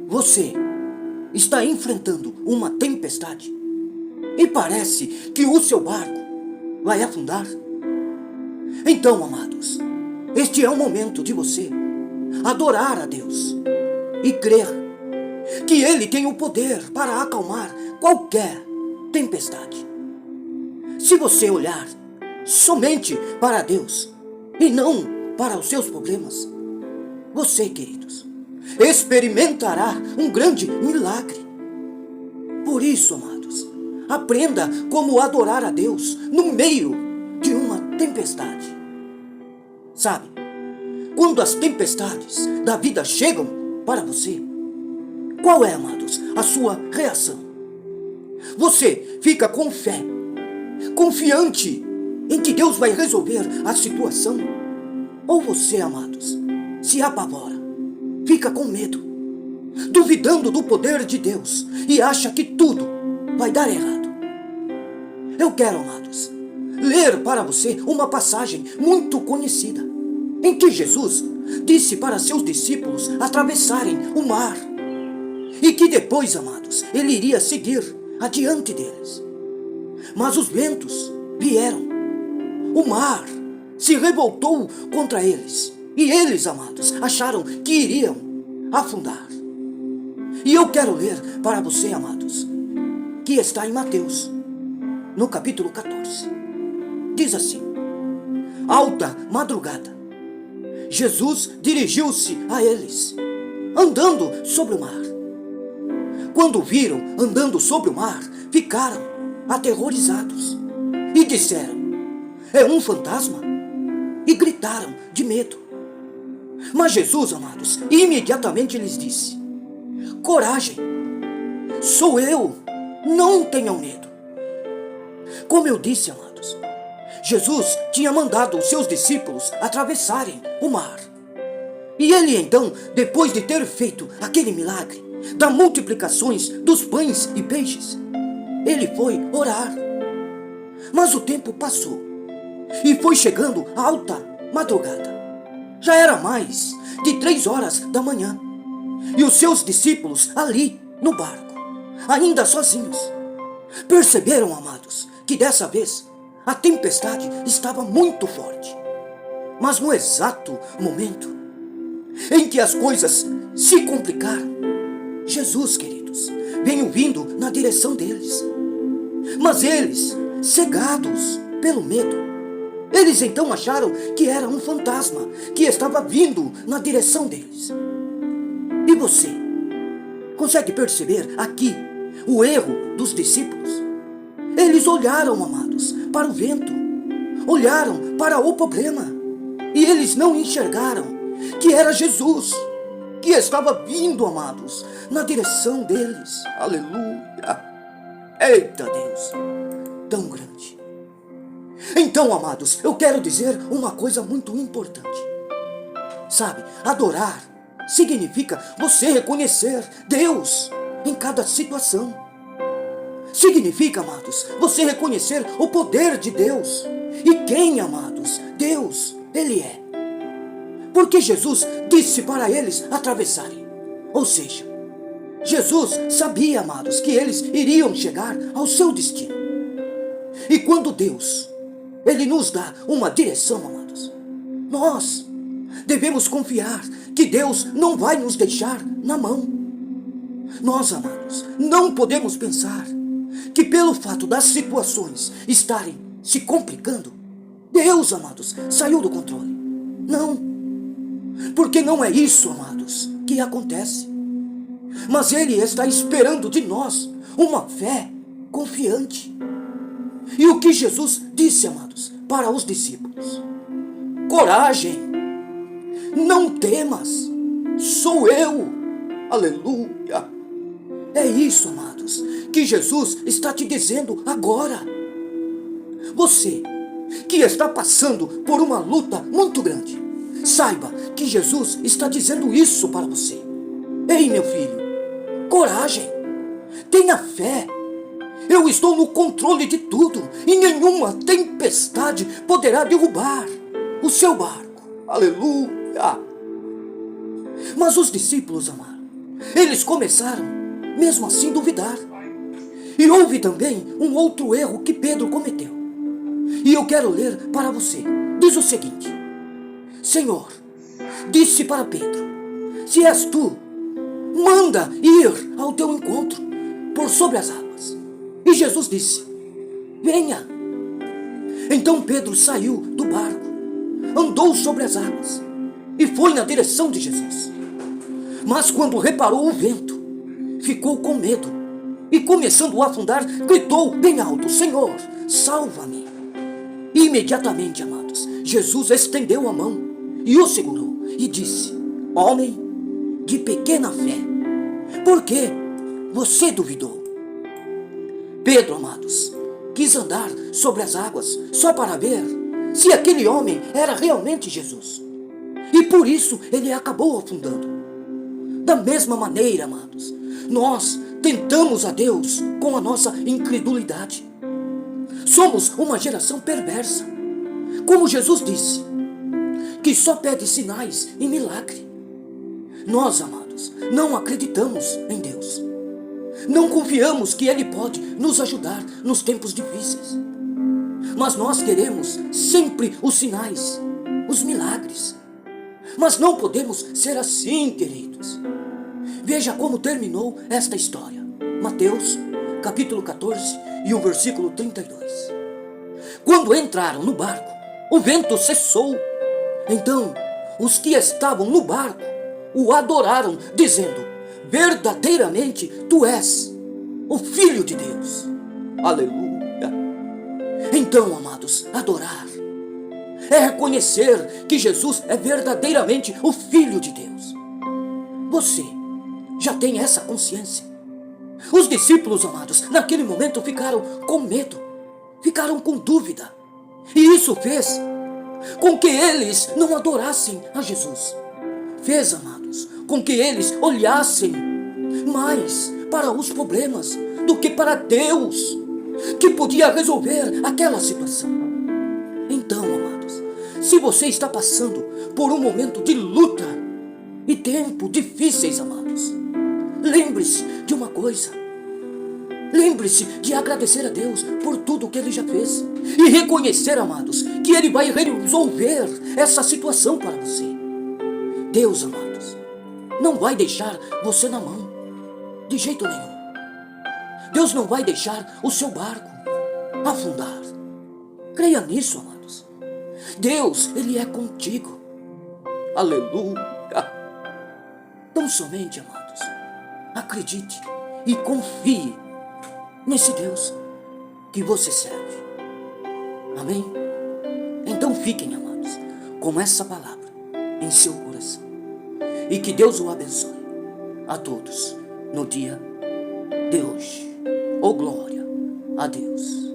Você está enfrentando uma tempestade e parece que o seu barco vai afundar? Então, amados, este é o momento de você adorar a Deus e crer que Ele tem o poder para acalmar qualquer tempestade. Se você olhar somente para Deus e não para os seus problemas, você, queridos, experimentará um grande milagre. Por isso, amados, aprenda como adorar a Deus no meio de uma tempestade. Sabe, quando as tempestades da vida chegam para você, qual é, amados, a sua reação? Você fica com fé, confiante em que Deus vai resolver a situação? Ou você, amados, se apavora, fica com medo, duvidando do poder de Deus e acha que tudo vai dar errado? Eu quero, amados, ler para você uma passagem muito conhecida, em que Jesus disse para seus discípulos atravessarem o mar, e que depois, amados, ele iria seguir adiante deles. Mas os ventos vieram, o mar se revoltou contra eles, e eles, amados, acharam que iriam afundar. E eu quero ler para você, amados, que está em Mateus, no capítulo 14. Diz assim: alta madrugada, Jesus dirigiu-se a eles, andando sobre o mar. Quando o viram andando sobre o mar, ficaram aterrorizados e disseram: é um fantasma, e gritaram de medo. Mas Jesus, amados, imediatamente lhes disse: coragem, sou eu, não tenham medo. Como eu disse, amados, Jesus tinha mandado os seus discípulos atravessarem o mar. E ele então, depois de ter feito aquele milagre das multiplicações dos pães e peixes, ele foi orar. Mas o tempo passou e foi chegando a alta madrugada. Já era mais de 3 horas da manhã, e os seus discípulos ali no barco, ainda sozinhos, perceberam, amados, que dessa vez a tempestade estava muito forte. Mas no exato momento em que as coisas se complicaram, Jesus, queridos, veio vindo na direção deles. Mas eles, cegados pelo medo, eles então acharam que era um fantasma que estava vindo na direção deles. E você consegue perceber aqui o erro dos discípulos? Eles olharam, amados, para o vento, olharam para o problema, e eles não enxergaram que era Jesus que estava vindo, amados, na direção deles. Aleluia! Eita Deus, tão grande! Então, amados, eu quero dizer uma coisa muito importante. Sabe, adorar significa você reconhecer Deus em cada situação. Significa, amados, você reconhecer o poder de Deus. E quem, amados, Deus, Ele é. Porque Jesus disse para eles atravessarem. Ou seja, Jesus sabia, amados, que eles iriam chegar ao seu destino. E quando Deus, Ele nos dá uma direção, amados, nós devemos confiar que Deus não vai nos deixar na mão. Nós, amados, não podemos pensar que pelo fato das situações estarem se complicando, Deus, amados, saiu do controle. Não, porque não é isso, amados, que acontece. Mas Ele está esperando de nós uma fé confiante. E o que Jesus disse, amados, para os discípulos: coragem, não temas, sou eu. Aleluia! É isso, amados, que Jesus está te dizendo agora. Você que está passando por uma luta muito grande, saiba que Jesus está dizendo isso para você. Ei, meu filho, coragem, tenha fé. Eu estou no controle de tudo e nenhuma tempestade poderá derrubar o seu barco. Aleluia! Mas os discípulos, amados, Eles começaram, mesmo assim, duvidar. E houve também um outro erro que Pedro cometeu. E eu quero ler para você. Diz o seguinte: Senhor, disse para Pedro: se és tu, manda ir ao teu encontro por sobre as águas. E Jesus disse: venha. Então Pedro saiu do barco, andou sobre as águas e foi na direção de Jesus. Mas quando reparou o vento, ficou com medo e, começando a afundar, gritou bem alto: Senhor, salva-me. E imediatamente, amados, Jesus estendeu a mão e o segurou e disse: homem de pequena fé, por que você duvidou? Pedro, amados, quis andar sobre as águas só para ver se aquele homem era realmente Jesus. E por isso ele acabou afundando. Da mesma maneira, amados, nós tentamos a Deus com a nossa incredulidade. Somos uma geração perversa. Como Jesus disse, que só pede sinais e milagre. Nós, amados, não acreditamos em Deus. Não confiamos que Ele pode nos ajudar nos tempos difíceis. Mas nós queremos sempre os sinais, os milagres. Mas não podemos ser assim, queridos. Veja como terminou esta história. Mateus, capítulo 14 e o versículo 32. Quando entraram no barco, o vento cessou. Então, os que estavam no barco o adoraram, dizendo: verdadeiramente tu és o Filho de Deus. Aleluia. Então, amados, adorar é reconhecer que Jesus é verdadeiramente o Filho de Deus. Você já tem essa consciência? Os discípulos, amados, naquele momento ficaram com medo, ficaram com dúvida. E isso fez com que eles não adorassem a Jesus. Fez, amados, com que eles olhassem mais para os problemas do que para Deus, que podia resolver aquela situação. Então, amados, se você está passando por um momento de luta e tempo difíceis, amados, lembre-se de uma coisa. Lembre-se de agradecer a Deus por tudo que Ele já fez. E reconhecer, amados, que Ele vai resolver essa situação para você. Deus, amados, não vai deixar você na mão, de jeito nenhum. Deus não vai deixar o seu barco afundar. Creia nisso, amados. Deus, Ele é contigo. Aleluia. Tão somente, amados, acredite e confie nesse Deus que você serve. Amém? Então fiquem, amados, com essa palavra em seu coração. E que Deus o abençoe a todos no dia de hoje. Oh, glória a Deus.